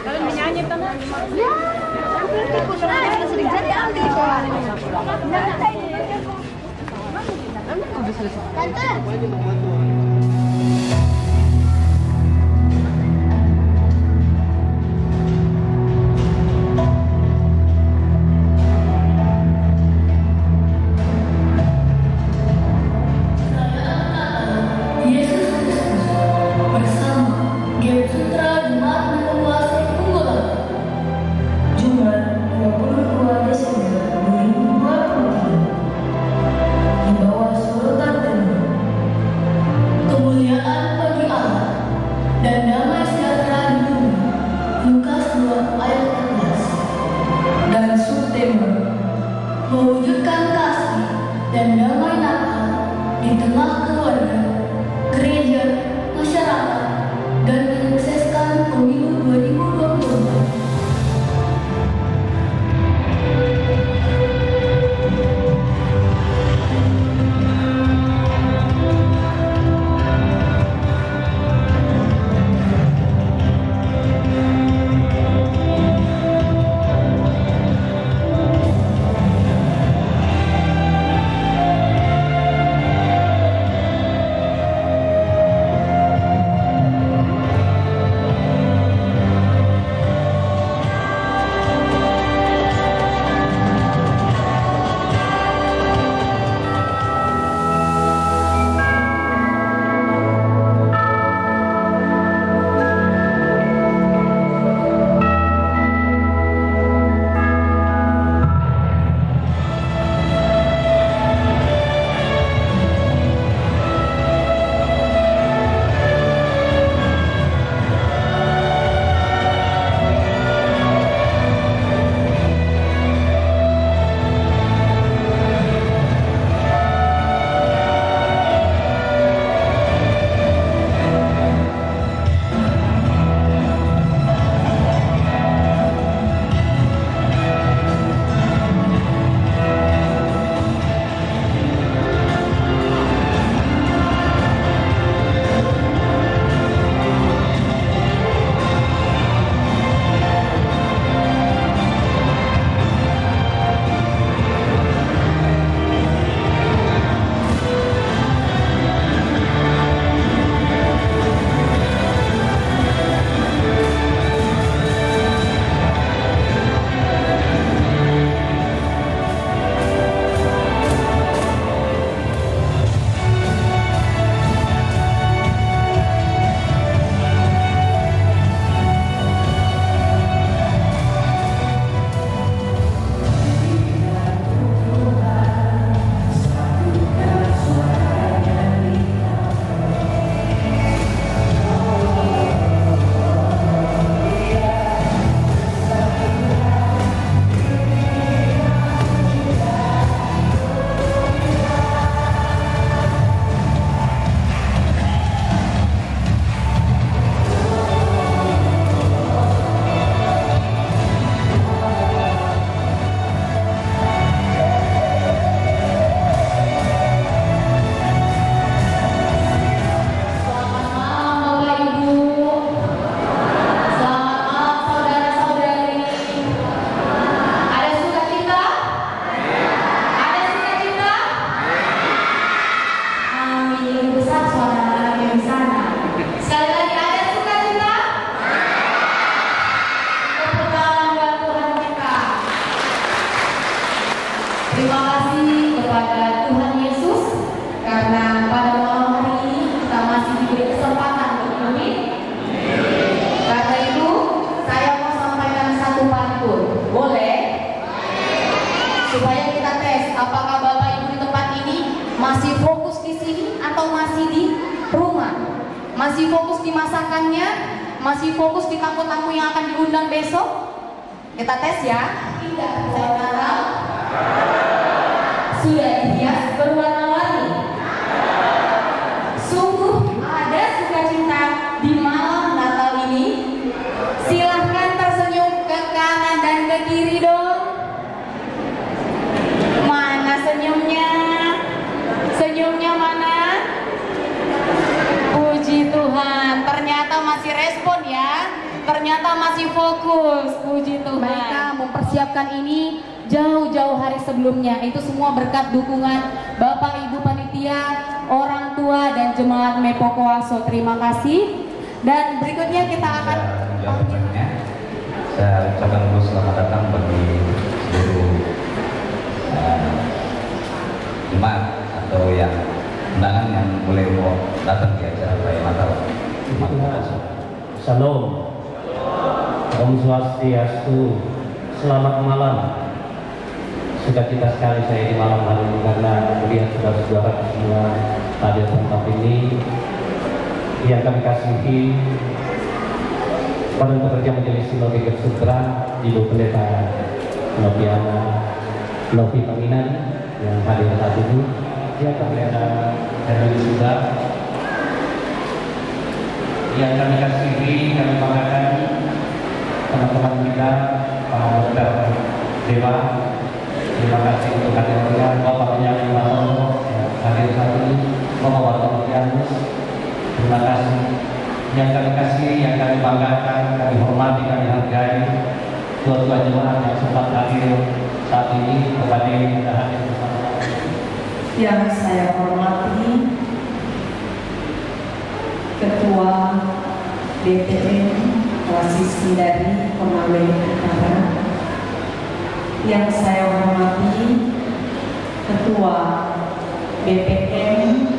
Kalian menyanyi teman. Mewujudkan kasih dan damai Natal di tengah keluarga, gereja, masyarakat, dan menyukseskan pemilu 2024. Terima kasih kepada Tuhan Yesus karena pada malam hari ini kita masih diberi kesempatan berkumpul. Karena itu saya mau sampaikan satu pantun, boleh? Supaya kita tes apakah Bapak Ibu di tempat ini masih fokus di sini atau masih di rumah, masih fokus di masakannya, masih fokus di tamu-tamu yang akan diundang besok. Kita tes ya. Tidak, sekarang sudah dihias berwarna-warni. Sungguh ada sukacita di malam Natal ini. Silahkan tersenyum ke kanan dan ke kiri dong. fokus, puji Tuhan. Mereka mempersiapkan ini jauh-jauh hari sebelumnya. Itu semua berkat dukungan Bapak Ibu panitia, orang tua dan jemaat Mepokoaso. Terima kasih. Dan berikutnya kita akan saya ucapkan dulu selamat datang bagi seluruh jemaat atau yang undangan yang boleh mau datang di acara perayaan Natal. Shalom. Om Swastiastu. Selamat malam. Sukacita sekali saya di malam hari ini karena melihat saudara-saudara semua hadir tempat ini yang kami kasihi. Pada pekerja Majelis Sinode Sutra, Ibu Pendeta Noviana Novi Panginan yang hadir saat ini, ya Pendeta Herman Suda, yang kami kasihi, kami banggakan teman-teman kita, Pak Dokter Dewa. Terima kasih untuk hadirnya Bapak Penyanyi Bapak yang hadir saat ini, Bapak Wartono. Terima kasih. Yang kami kasih, yang kami banggakan, kami hormati, kami hargai tua-tua jemaat yang sempat hadir saat ini kepada yang kita hadir bersama. Yang saya hormati Ketua BPM Klasisi dari Konawe Utara, yang saya hormati Ketua BPM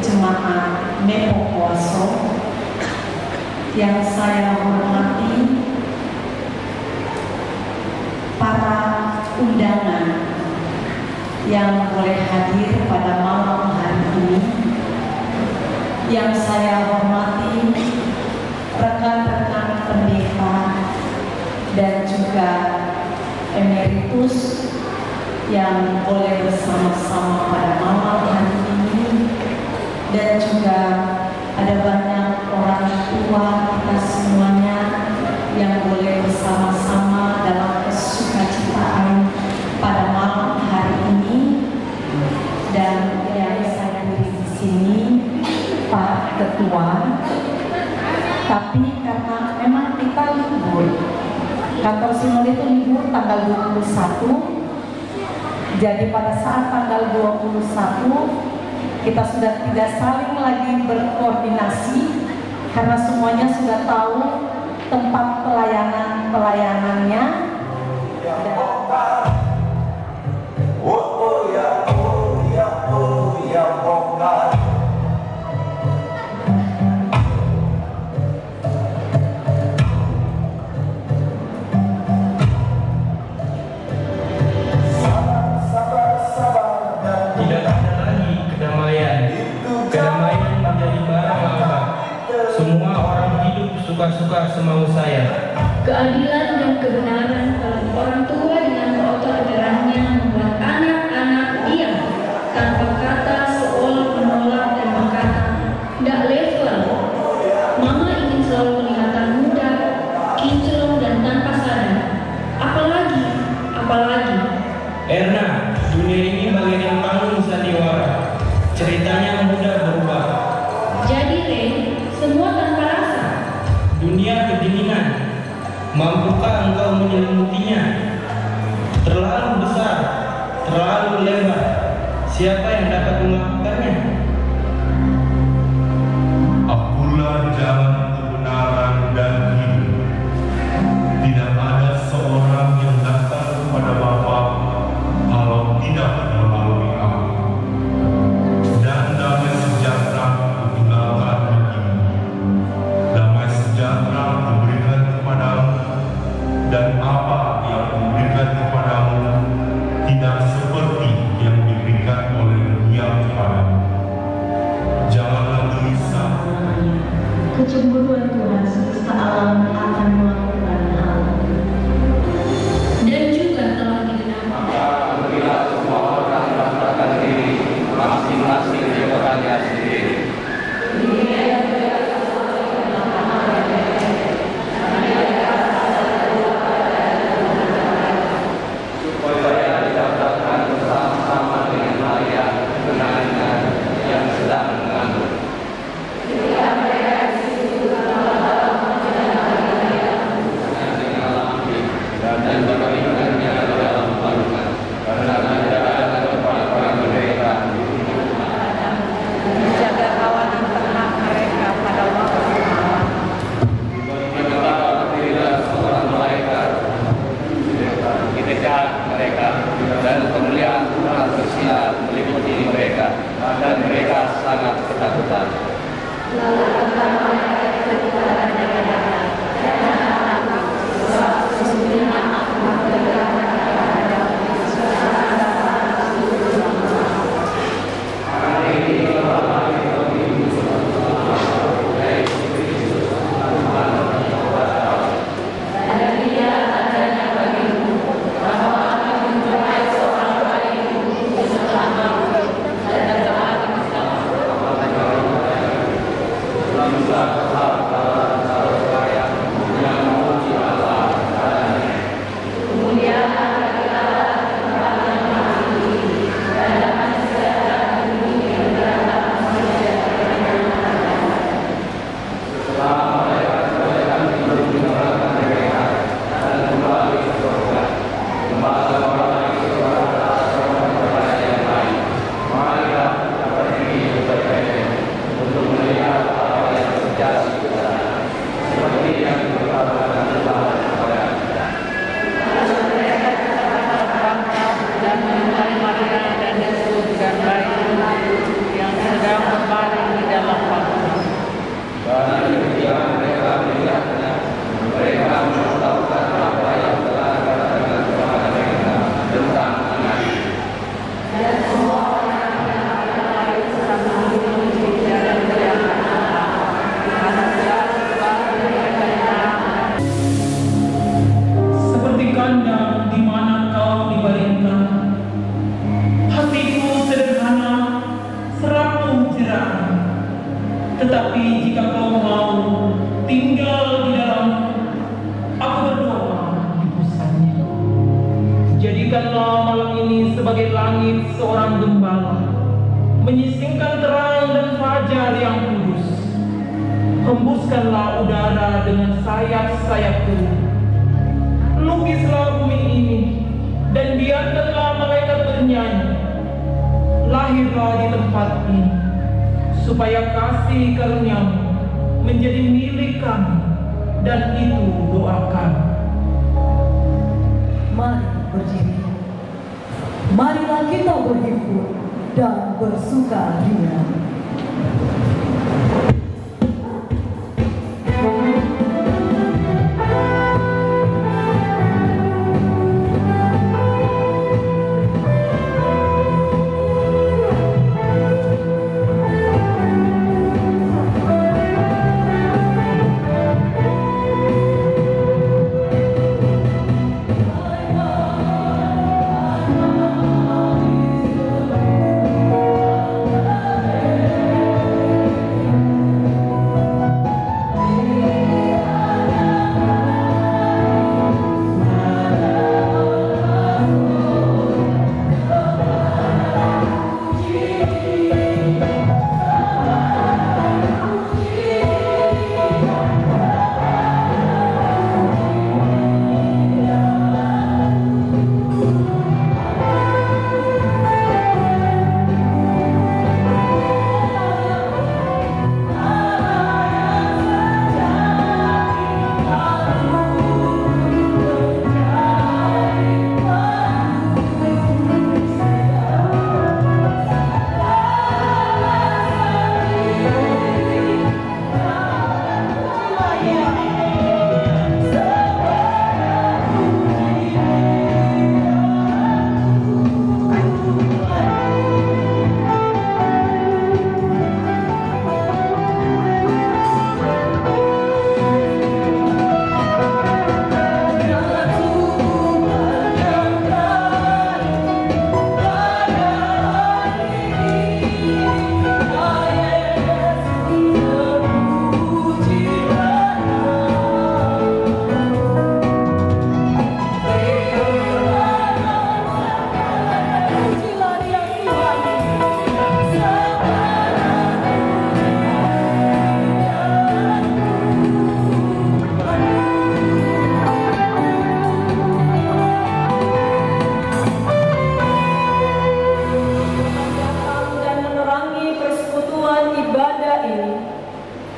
Jemaat Mepokoaso, yang saya hormati para undangan yang boleh hadir pada malam hari ini, yang saya hormati rekan-rekan pendeta dan juga emeritus yang boleh bersama-sama pada malam hari ini, dan juga ada banyak orang tua kita semuanya yang boleh bersama-sama dalam kesukacitaan pada malam hari ini. Dan yang saya beri di sini Pak Ketua, tapi karena memang kita libur, kantor sinode itu libur tanggal 21, jadi pada saat tanggal 21 kita sudah tidak saling lagi berkoordinasi karena semuanya sudah tahu tempat pelayanannya. Suka-suka semau saya. Keadilan dan kebenaran dalam orang tua dengan keotorannya membuat anak-anak diam tanpa kata, seolah menolak dan berkata, "Ndak level." Mama ingin selalu kelihatan muda, kinclong dan tanpa sadar. Apalagi. Erna, dunia ini bagaikan panggung sandiwara. Ceritanya mudah berubah. Jadi Ren, semua tanpa rasa. Dunia kedinginan, mampukah engkau menyelimutinya? Terlalu besar, terlalu lebar. Siapa yang dapat melakukannya? Akulah jalan kebenaran dan hidup. Tidak ada seorang yang datang kepada Bapa kalau tidak melalui Aku. Dan damai sejahtera kutinggalkan bagimu. Damai sejahtera kuberikan kepadamu, dan apa yang kuberikan kepadamu tidak seperti yang diberikan oleh dunia kepadamu. Janganlah gelisah. Kecemburuan Tuhan semesta alam akan melakukan hal dan juga telah digenapi. Maka berilah semua orang mendaftarkan diri masing-masing di kotanya sendiri. Supaya didaftarkan bersama-sama dengan Maria tunangannya yang sedang mengandung. Seperti kandang di mana kau dibaringkan, hatiku sederhana, serapuh cerah. Tetapi jika kau mau tinggal di dalam, aku berdoa di pusatnya. Jadikanlah malam ini sebagai langit seorang gembala, menyisingkan terang dan fajar yang kudus. Hembuskanlah udara dengan sayap-sayapku. Lukislah bumi ini dan biarkanlah malaikat bernyanyi. Lahirlah di tempat ini, supaya kasih karuniamu menjadi milik kami, dan itu doa kami. Mari berdiri. Marilah kita berhimpun dan bersukaria.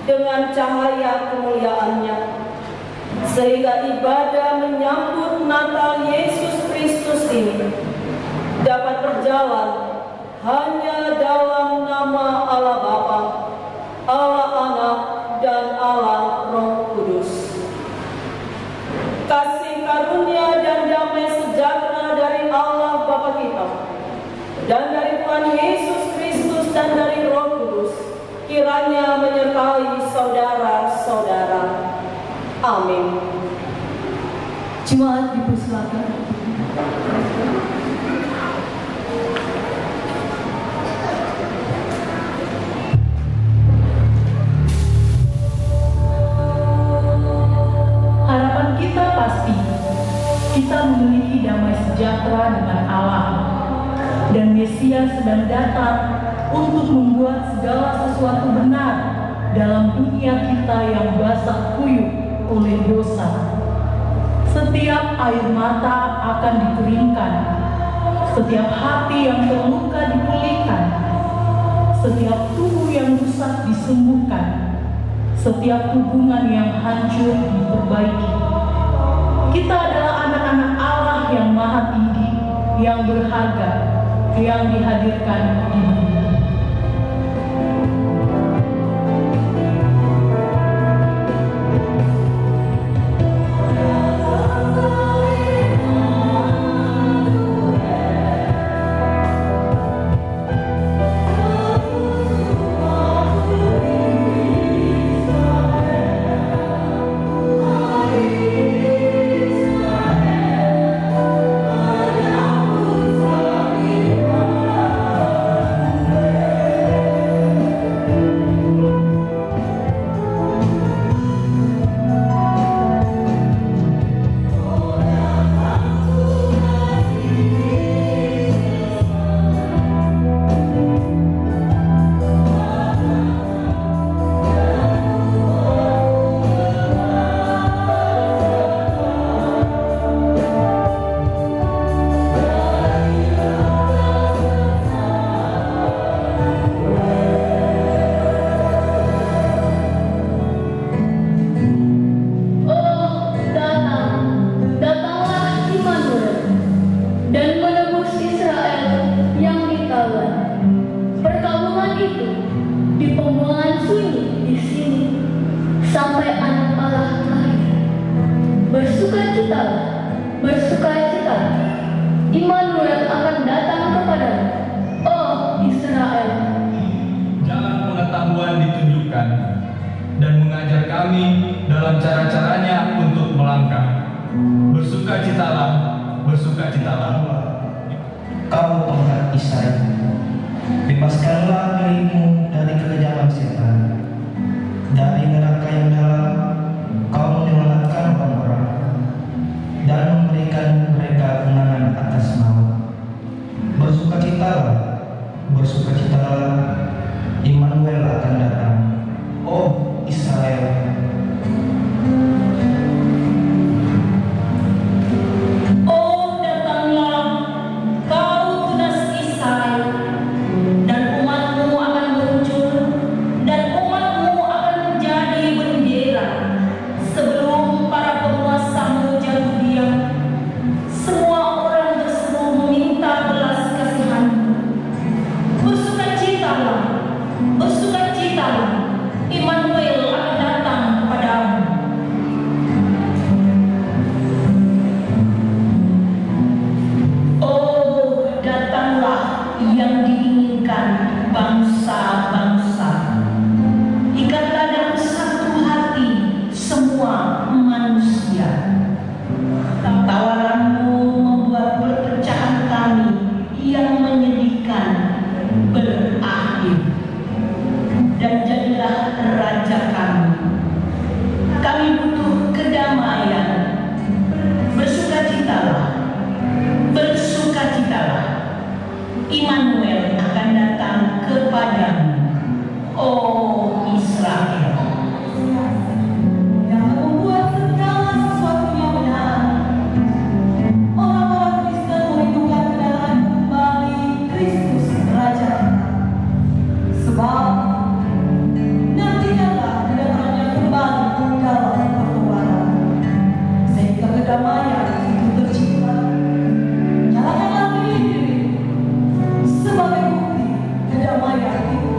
dengan cahaya kemuliaannya, sehingga ibadah menyambut Natal Yesus Kristus ini dapat berjalan hanya dalam nama Allah Bapa, Allah Anak, dan Allah Roh Kudus. Kasih karunia dan damai sejahtera dari Allah Bapa kita, dan dari Tuhan Yesus Kristus, dan dari Roh Kudus, kiranya menyertai saudara-saudara. Amin. Jemaat dipersilakan. Harapan kita pasti kita memiliki damai sejahtera dengan Allah, dan Mesias sedang datang untuk membuat segala sesuatu benar dalam dunia kita yang basah kuyup oleh dosa. Setiap air mata akan dikeringkan, setiap hati yang terluka dipulihkan, setiap tubuh yang rusak disembuhkan, setiap hubungan yang hancur diperbaiki. Kita adalah anak-anak Allah yang maha tinggi, yang berharga, yang dihadirkan di dunia. bersukacitalah, bersukacitalah. Immanuel akan datang kepadamu, oh Israel. Jalan pengetahuan ditunjukkan dan mengajar kami dalam cara-caranya untuk melangkah. Bersukacitalah, bersukacitalah. Kau tongkat Israel, bebaskanlah milikmu dari kekejaman setan. Dari neraka yang dalam, kau menyelamatkan orang-orang dan memberikan mereka kemenangan atas maut. Bersukacitalah, bersukacitalah, Immanuel akan datang, oh Israel. Oh datanglah, kau tunas Israel, dan umatmu akan muncul, dan umatmu akan menjadi bendera. Sebelum para penguasamu jatuh diam, semua orang berseru meminta belas kasihanmu. Bersukacitalah, bersukacitalah, Immanuel akan datang kepadamu. Oh, datanglah yang diinginkan bangsa-bangsa. Ikatlah dalam satu hati semua manusia. Tawaranmu membuat perpecahan kami yang menyedihkan berakhir. Dan jadilah raja kami. Kami butuh kedamaian. Bersukacitalah, bersukacitalah, Immanuel akan datang kepadamu, oh Israel. Yang membuat segala sesuatunya benar. Orang-orang Kristen merindukan kedatangan kembali Kristus Raja kita. Sebab nantinya kedatangannya kembali dalam pertobatan, sehingga kedamaian itu tercipta. Nyalakanlah lilin sebagai bukti kedamaian itu.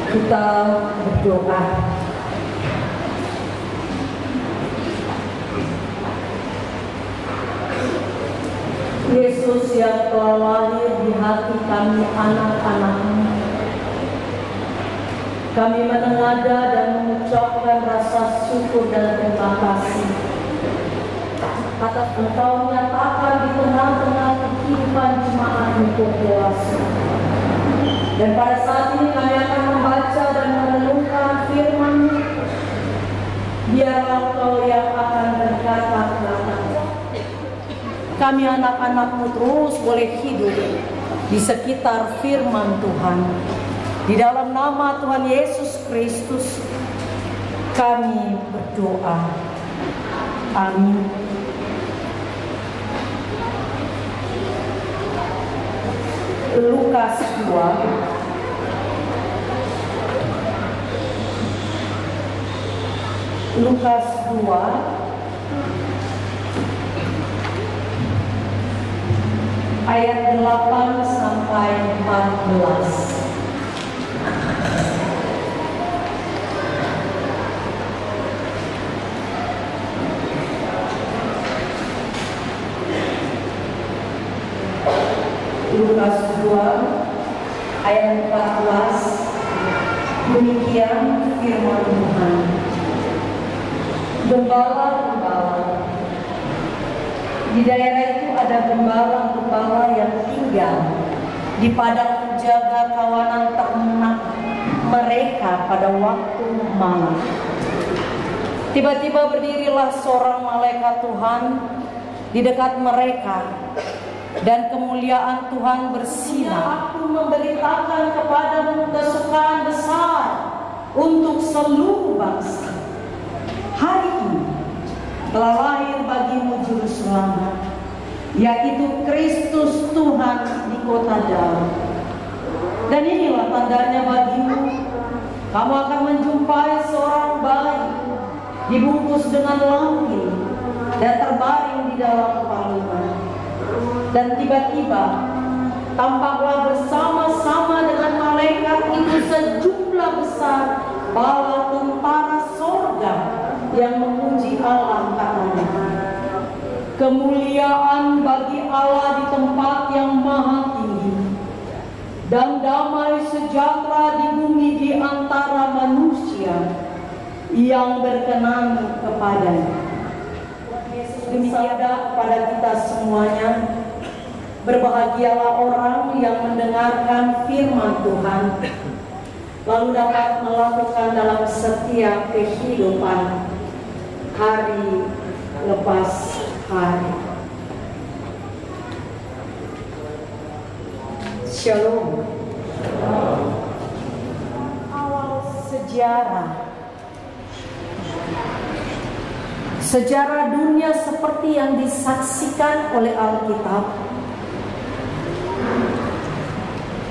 Kita berdoa. Yesus yang telah lahir di hati kami anak-anak-Mu, kami menengadah dan mengucapkan rasa syukur dan terima kasih atas Engkau nyatakan di tengah-tengah kehidupan jemaat-Mu kuasa. Dan pada saat ini kami akan membaca dan merenungkan firman-Mu. Biarlah Engkau yang akan berkata kepada kami anak-anak-Mu terus boleh hidup di sekitar firman Tuhan. Di dalam nama Tuhan Yesus Kristus kami berdoa. Amin. Lukas 2 ayat 8 sampai 14. Lukas 2 ayat 14, demikian firman Tuhan. Gembala-gembala. Di daerah itu ada gembala-gembala yang tinggal di padang menjaga kawanan ternak mereka pada waktu malam. Tiba-tiba berdirilah seorang malaikat Tuhan di dekat mereka, dan kemuliaan Tuhan bersinar. Aku memberitakan kepadamu kesukaan besar untuk seluruh bangsa. Hari ini telah lahir bagimu juru selamat, yaitu Kristus Tuhan di kota Daud. Dan inilah tandanya bagimu, kamu akan menjumpai seorang bayi dibungkus dengan lampin dan terbaring di dalam palungan. Dan tiba-tiba tampaklah bersama-sama dengan malaikat itu sejumlah besar bala tentara sorga yang memuji Allah, katanya, kemuliaan bagi Allah di tempat yang maha tinggi, dan damai sejahtera di bumi di antara manusia yang berkenan kepadanya. Yesus bersabda kepada kita semuanya, berbahagialah orang yang mendengarkan firman Tuhan, lalu dapat melakukan dalam setiap kehidupan hari lepas hari. Shalom. Awal sejarah dunia seperti yang disaksikan oleh Alkitab.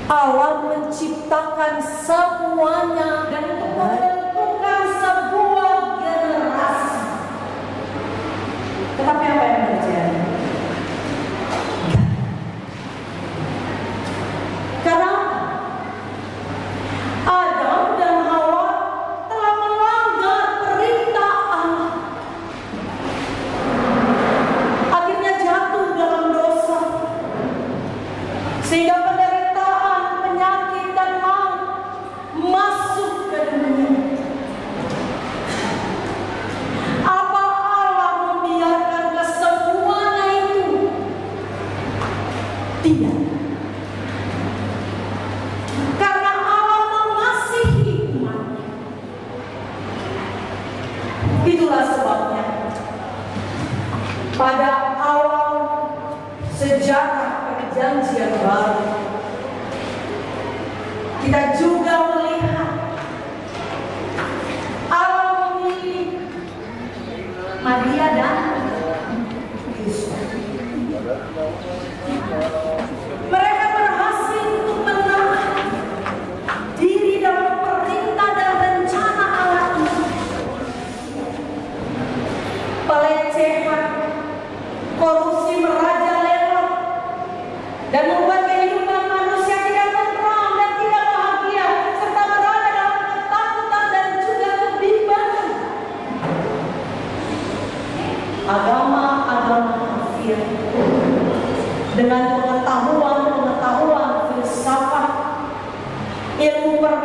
Allah menciptakan semuanya dan menentukan sebuah generasi. Tetapi apa yang terjadi? Karena Adam dan Hawa telah melanggar perintah Allah, akhirnya jatuh dalam dosa, sehingga penderitaan, penyakit dan maut masuk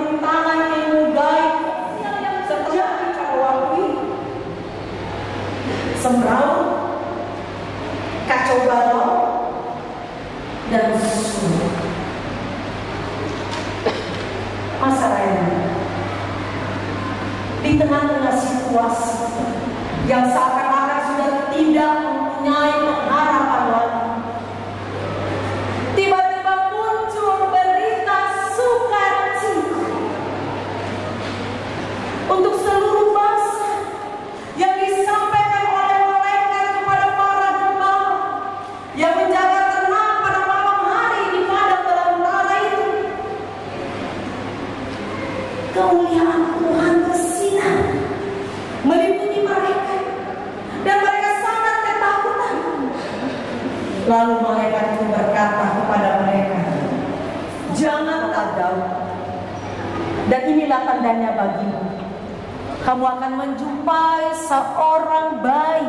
perintangan ilmu gaib terjadi pada waktu itu. Sembraut, kacau balau, dan susu. Masalahnya, di tengah-tengah situasi yang seakan-akan sudah tidak mempunyai pengharapan lagi, tiba-tiba muncul berita sukacita untuk seluruh bangsa yang disampaikan oleh malaikat kepada para gembala yang menjaga ternak pada malam hari di padang belantara itu. Kemuliaan Tuhan bersinar meliputi mereka dan mereka sangat ketakutan. Lalu malaikat itu berkata kepada mereka, "Jangan takut, dan inilah tandanya bagimu. Kamu akan menjumpai seorang bayi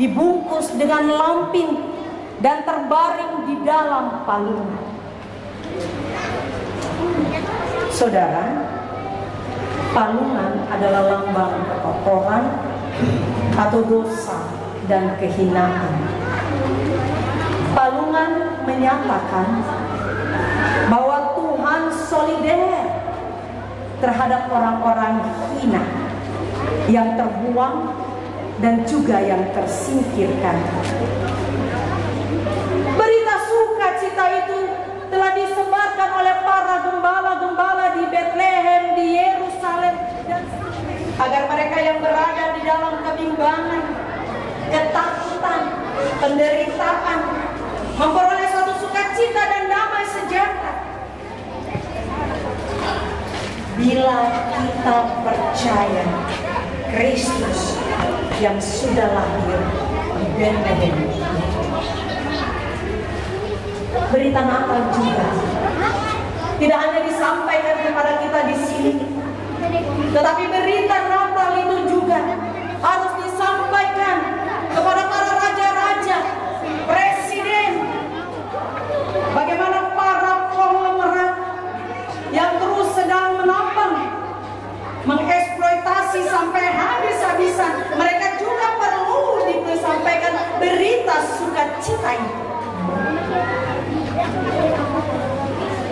dibungkus dengan lampin dan terbaring di dalam palungan." Saudara, palungan adalah lambang kekotoran atau dosa dan kehinaan. Palungan menyatakan bahwa Tuhan solider terhadap orang-orang hina yang terbuang dan juga yang tersingkirkan. Berita sukacita itu telah disebarkan oleh para gembala-gembala di Bethlehem, di Yerusalem, dan agar mereka yang berada di dalam kebimbangan, ketakutan, penderitaan memperoleh suatu sukacita dan damai sejahtera. Bila kita percaya Kristus yang sudah lahir di Bethlehem, berita Natal juga tidak hanya disampaikan kepada kita di sini, tetapi berita Natal itu juga harus disampaikan kepada para raja-raja, presiden, bagaimana para konglomerat yang terus sedang menopang, mengeksploitasi sampai habis-habisan. Mereka juga perlu disampaikan berita sukacita ini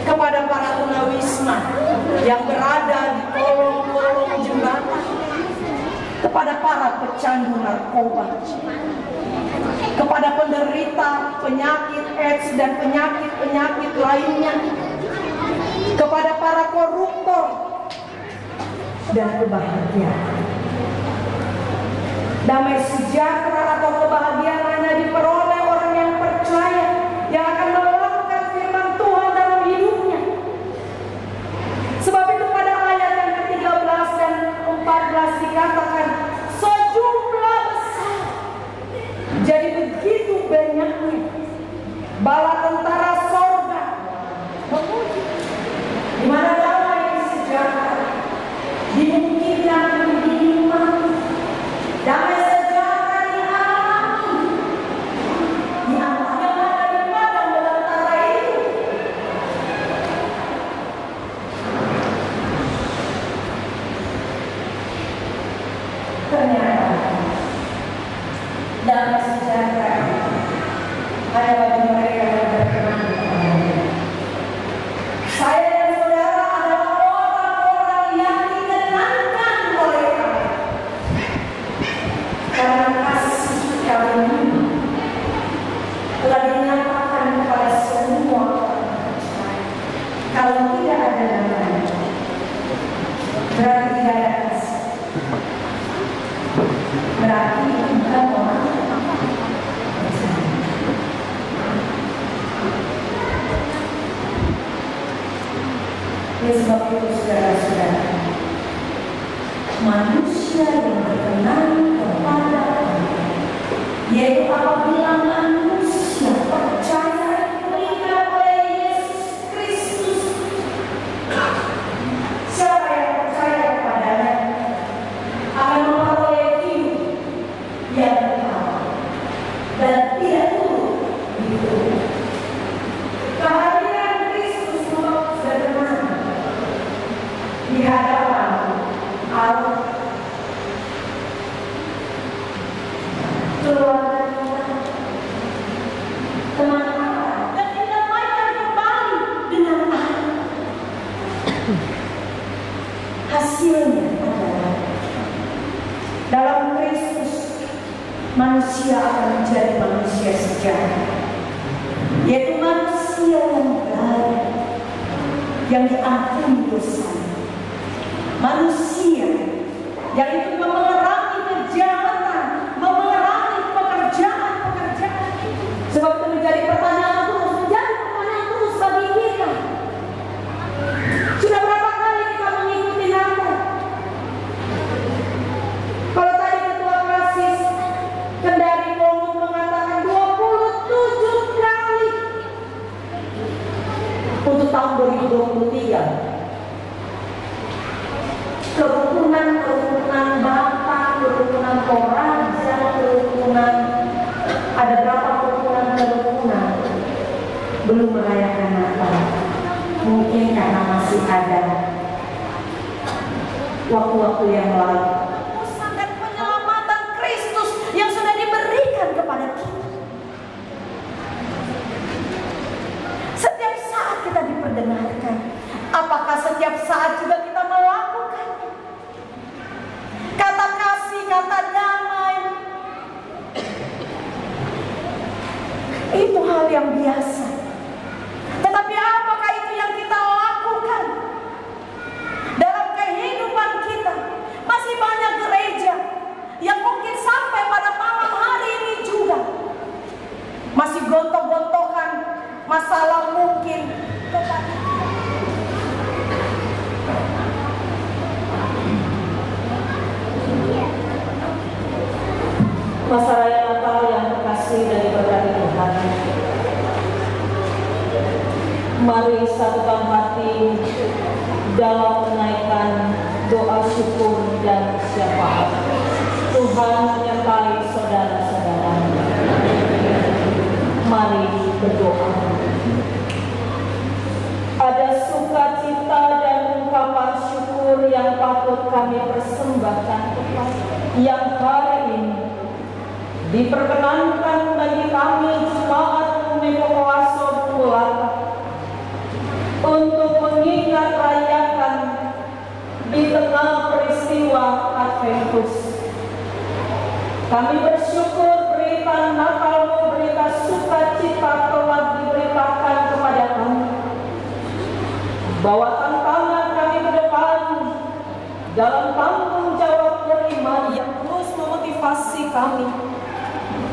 kepada para tunawisma yang berada di kolong-kolong jembatan, kepada para pecandu narkoba, kepada penderita penyakit AIDS dan penyakit-penyakit lainnya, kepada para koruptor, dan kebahagiaan. Damai sejahtera atau kebahagiaan hanya diperoleh orang yang percaya, yang akan melakukan firman Tuhan dalam hidupnya. Sebab itu pada ayat yang ke-13 dan 14 dikatakan, sejumlah besar, jadi begitu banyaknya bala tentara sorga memuji, di mana damai sejahtera dimungkinkan dinikmati, damai sejahtera dialami di antara di padang belantara itu. Ternyata damai sejahtera ada bagi mereka yang berkenan kepadanya. Saya dan saudara adalah orang-orang yang ditenangkan oleh Allah, karena kasih karunia telah dinyatakan kepada semua orang percaya. Kalau tidak ada damai, berarti tidak ada kasih, berarti bukan orang percaya. Oleh sebab itu saudara-saudara, manusia yang berkenan kepada Allah, yaitu apabila manusia percaya dan beriman oleh Yesus Kristus. Siapa yang percaya kepadanya akan memperoleh hidup yang kekal dan tidak turut diturut. Kehadiran Kristus membawa kebenaran di hadapan Allah, keluarga kita, teman kita, dan didamaikan kembali dengan Allah. Hasilnya adalah dalam Kristus manusia akan menjadi manusia sejati, yaitu manusia yang baik, yang diampuni dosanya, manusia yang itu memerangi kejahatan, memerangi pekerjaan-pekerjaan. Sebab itu menjadi pertanyaan terus bagi kita. Sudah berapa kali kita mengikuti Natal? Kalau tadi Ketua Krasis Kendari Polhut mengatakan 27 kali untuk tahun 2023. Kerukunan Bapak, kerukunan Toraja, kerukunan, ada berapa kerukunan belum merayakan Natal. Mungkin karena masih ada waktu-waktu yang lalu. Dan penyelamatan Kristus yang sudah diberikan kepada kita. Setiap saat kita diperdengarkan. Apakah setiap saat juga kita melakukan kata kasih, kata damai? Itu hal yang biasa. Tetapi apakah itu yang kita lakukan dalam kehidupan kita? Masih banyak gereja yang mungkin sampai pada malam hari ini juga masih gontok-gontokan masalah mungkin. Masa raya Natal yang terkasih dan diberkati Tuhan, mari satukan hati dalam menaikkan doa syukur dan syafaat. Tuhan menyertai saudara-saudara. Mari berdoa. Ada sukacita dan ungkapan syukur yang patut kami persembahkan kepada yang hari ini diperkenankan bagi kami jemaat Umekowaso Bungkulata untuk mengingat rayakan di tengah peristiwa Adventus. Kami bersyukur berita Natal, berita sukacita telah diberitakan kepada kami, bahwa tantangan kami ke depan dalam tanggung jawab beriman yang terus memotivasi kami,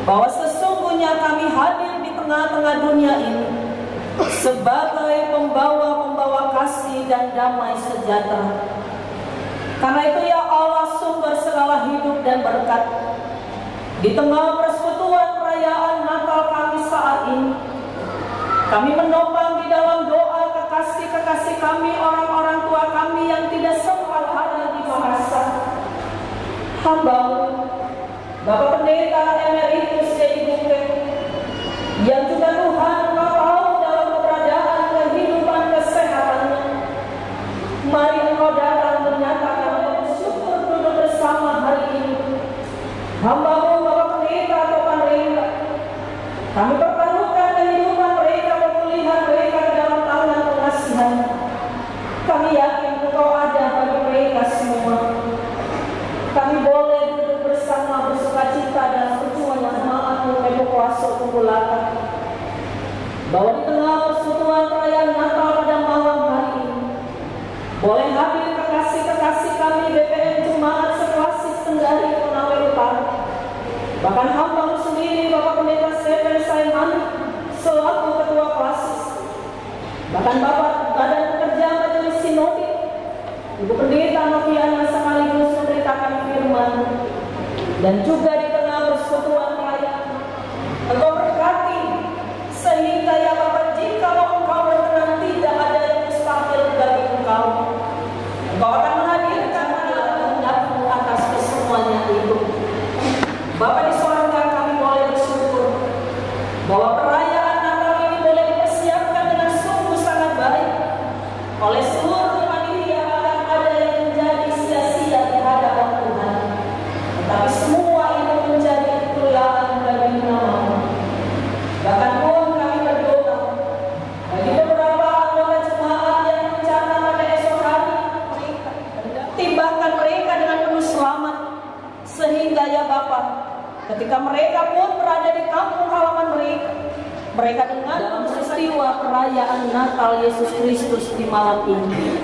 bahwa sesungguhnya kami hadir di tengah-tengah dunia ini sebagai pembawa-pembawa kasih dan damai sejahtera. Karena itu ya Allah, sumber segala hidup dan berkat, di tengah persekutuan perayaan Natal kami saat ini, kami menopang di dalam doa kekasih-kekasih kami, orang-orang tua kami yang tidak sempat hadir di Makassar. Hamba-Mu Bapak Pendeta Emeritus Ibu yang juga Tuhan Engkau tahu dalam keberadaan kehidupan kesehatannya. Mari Engkau datang menyatakan bersyukur duduk bersama hari ini. Hamba-Mu Bapak Pendeta Topan Reka, kami pertaruhkan kehidupan mereka, pemulihan mereka ke dalam tangan pengasihan. Kami yakin Engkau ada bagi mereka semua. Kami boleh duduk bersama bersukacita dalam perjuangan jemaat Umekowaso Bungkulata, bahwa di tengah persekutuan perayaan Natal pada malam hari ini boleh hadir kekasih-kekasih kami BPM Jemaat Seklasis Kendari Konawe Utara, bahkan hamba sendiri Bapak Pendeta Stephen Saimani selaku Ketua Klasis, bahkan Bapak Badan Pekerja Majelis Sinodi Ibu Pendeta Noviana sekaligus memberitakan firman, dan juga di tengah persekutuan perayaan Engkau berkati sehingga ya Bapak, jika Engkau berkenan tidak ada yang mustahil bagi Engkau. Engkau akan menghadirkan kehendak-Mu atas kesemuanya itu. Bapak di sorga, kami boleh bersyukur bahwa perayaan Natal ini boleh dipersiapkan dengan sungguh sangat baik oleh seluruh panitia. Akan ada timbahkan mereka dengan penuh selamat, sehingga ya Bapa, ketika mereka pun berada di kampung halaman mereka dengar dalam peristiwa perayaan Natal Yesus Kristus di malam ini,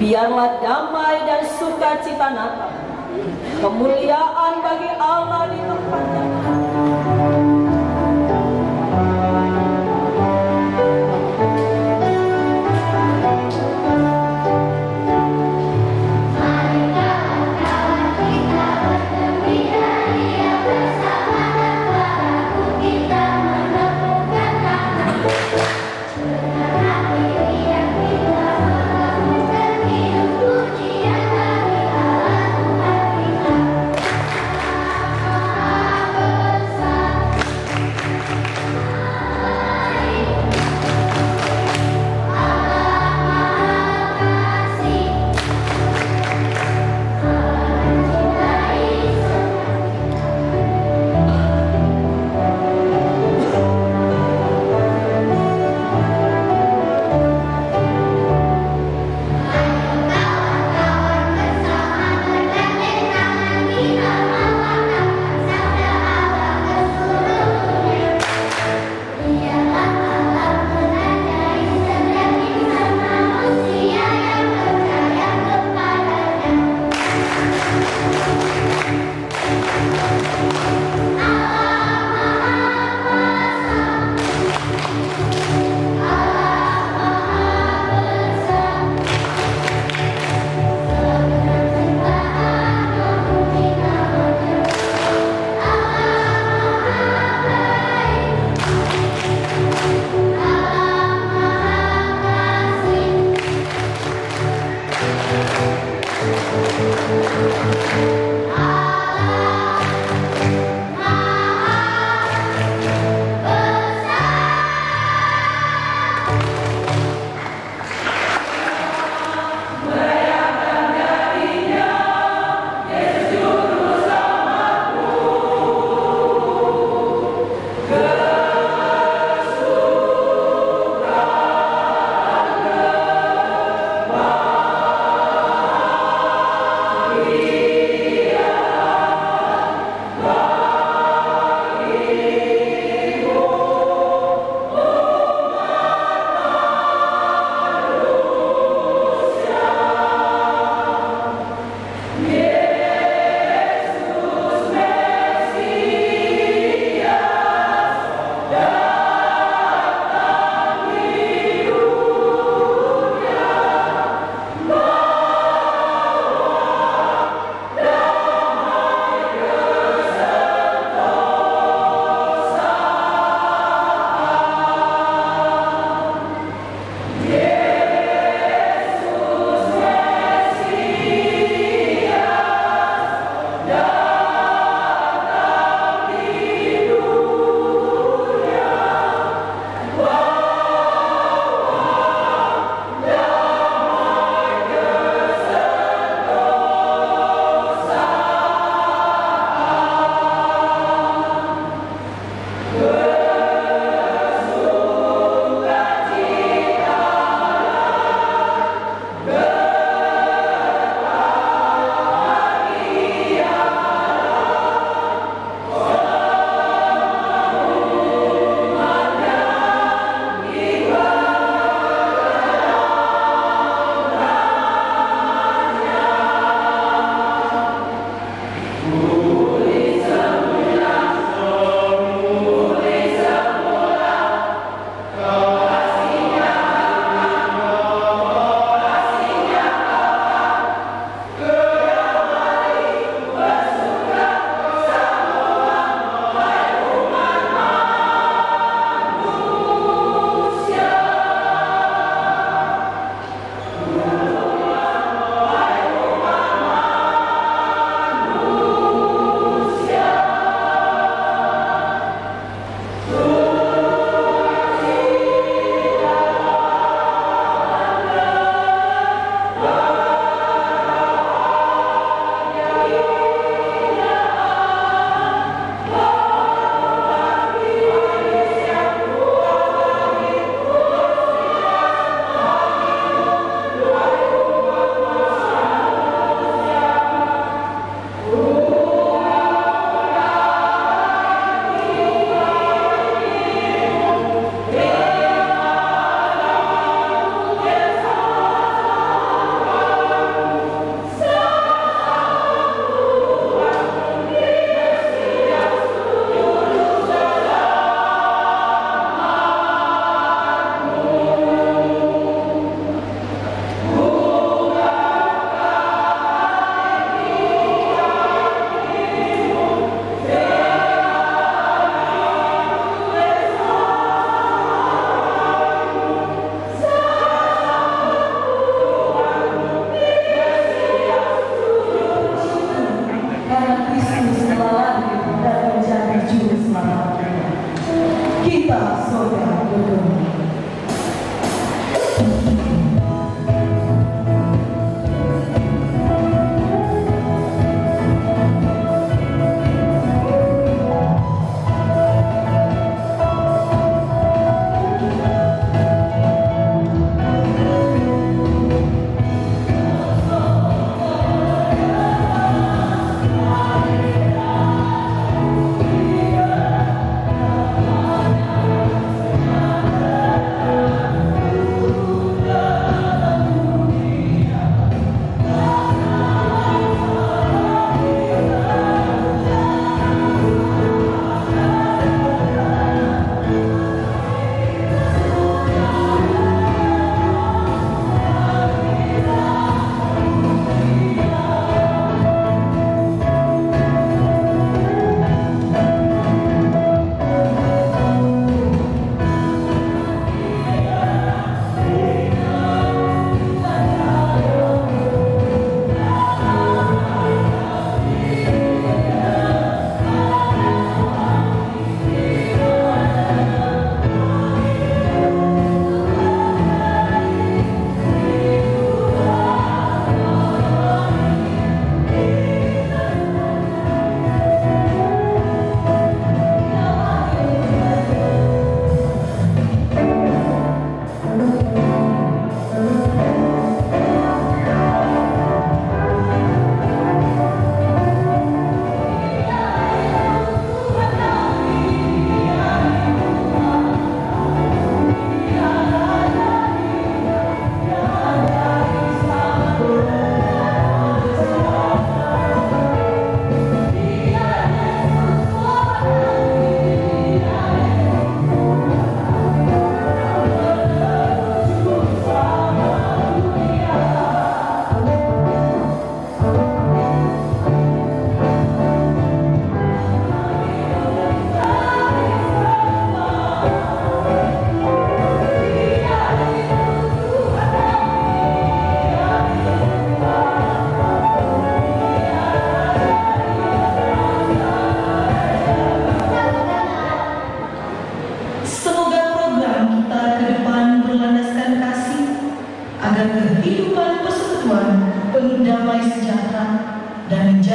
biarlah damai dan sukacita Natal, kemuliaan bagi Allah di tempat yang Yeah.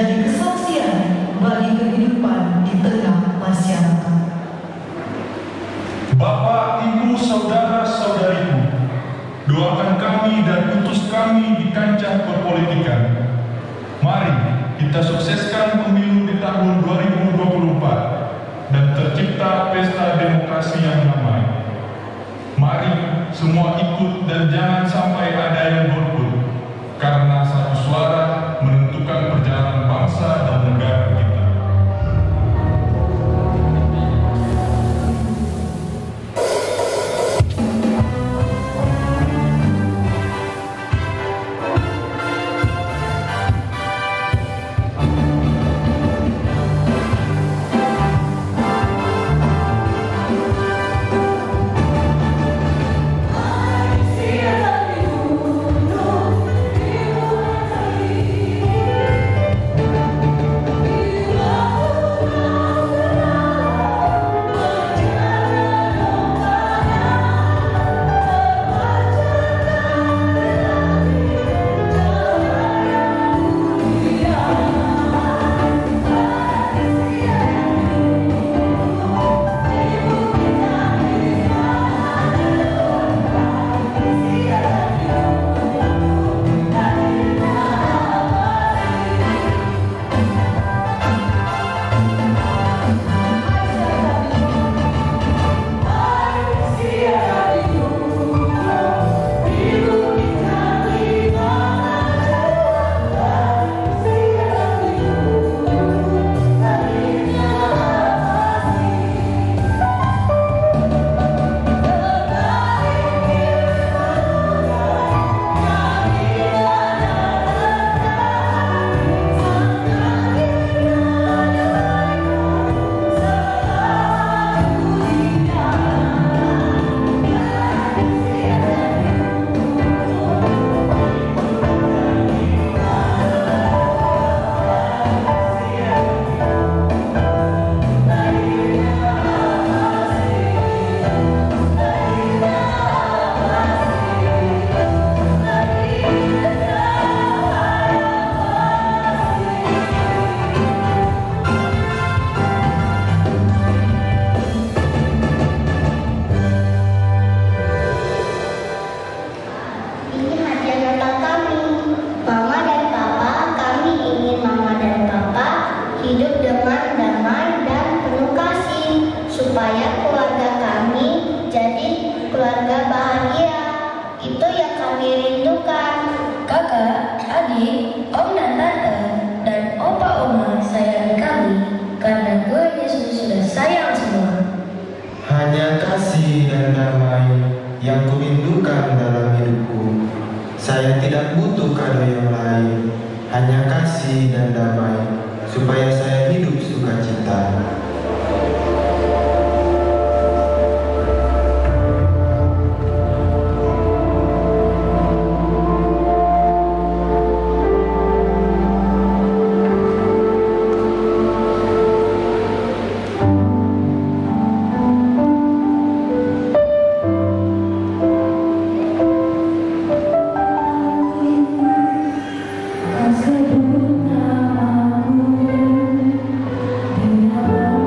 menjadi kesaksian bagi kehidupan di tengah masyarakat. Bapak, Ibu, saudara-saudariku, doakan kami dan utus kami di kancah perpolitikan. Mari kita sukseskan pemilu di tahun 2024 dan tercipta pesta demokrasi yang damai. Mari semua ikut dan jangan sampai ada yang golput, karena satu suara menentukan perjalanan bangsa dan negara kita. Sebut namaku dengan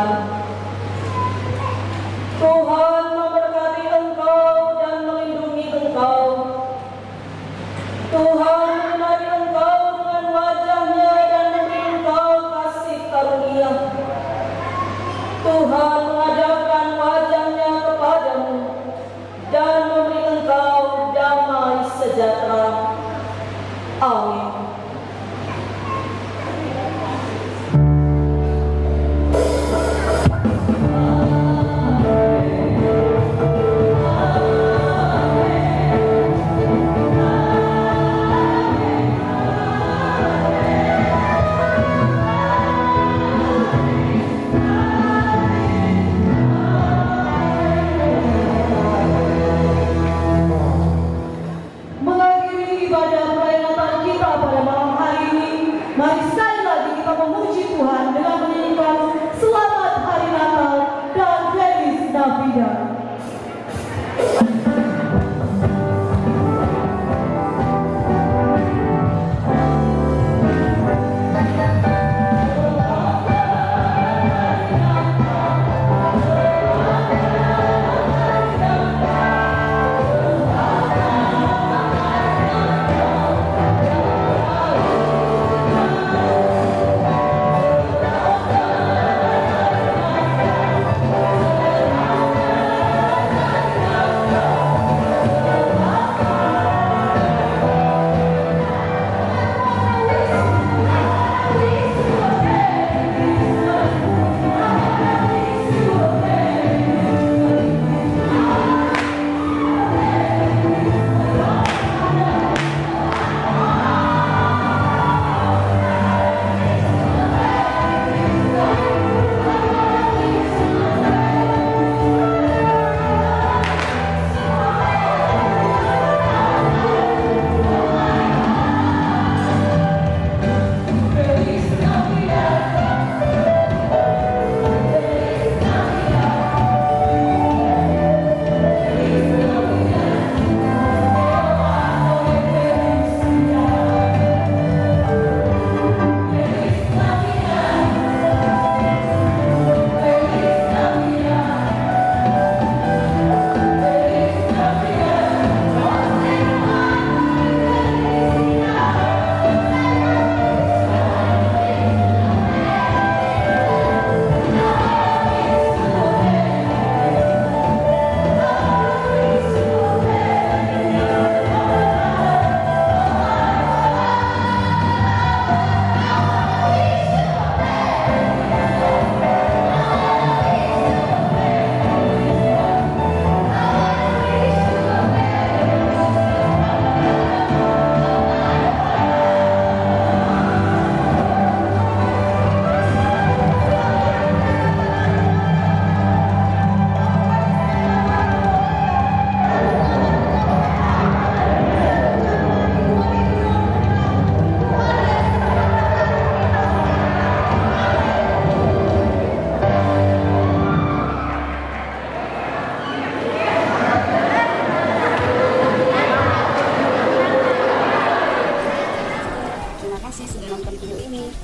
Tuhan. Tuhan memberkati engkau dan melindungi engkau. Tuhan menyinari engkau dengan wajah-Nya dan memberi engkau kasih karunia. Tuhan menghadapkan wajah-Nya kepadamu dan memberi engkau damai sejahtera. Amin.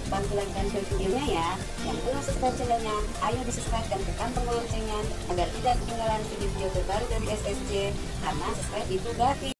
Bantu like dan share videonya ya. Yang belum subscribe channelnya, ayo di subscribe dan tekan tombol loncengnya agar tidak ketinggalan video-video terbaru dari SSJ, karena subscribe itu gratis.